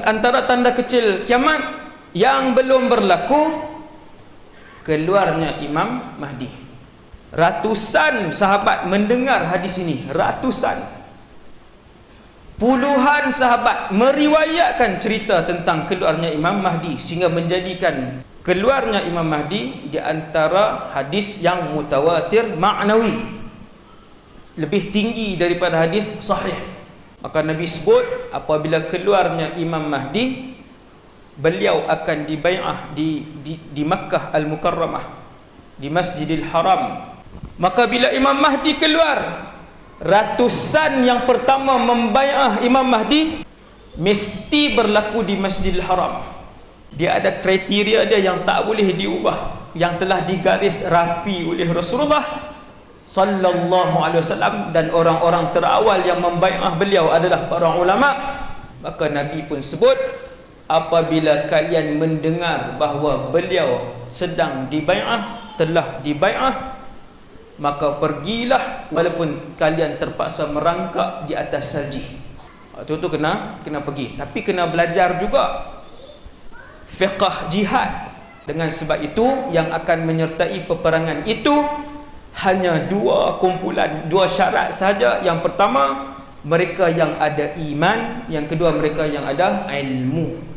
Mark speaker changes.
Speaker 1: antara tanda kecil kiamat yang belum berlaku, keluarnya Imam Mahdi. Ratusan sahabat mendengar hadis ini, ratusan, puluhan sahabat meriwayatkan cerita tentang keluarnya Imam Mahdi, sehingga menjadikan keluarnya Imam Mahdi di antara hadis yang mutawatir ma'nawi, lebih tinggi daripada hadis sahih. Maka Nabi sebut apabila keluarnya Imam Mahdi, beliau akan dibai'ah di Makkah Al-Mukarramah, di Masjidil Haram. Maka bila Imam Mahdi keluar, ratusan yang pertama membai'ah Imam Mahdi mesti berlaku di Masjidil Haram. Dia ada kriteria dia yang tak boleh diubah, yang telah digaris rapi oleh Rasulullah sallallahu alaihi wasallam, dan orang-orang terawal yang membai'ah beliau adalah para ulama. Maka Nabi pun sebut, apabila kalian mendengar bahawa beliau sedang dibai'ah, telah dibai'ah, maka pergilah walaupun kalian terpaksa merangkak di atas salji. Itu kena pergi, tapi kena belajar juga fiqh jihad. Dengan sebab itu yang akan menyertai peperangan itu hanya dua kumpulan, dua syarat sahaja. Yang pertama, mereka yang ada iman. Yang kedua, mereka yang ada ilmu.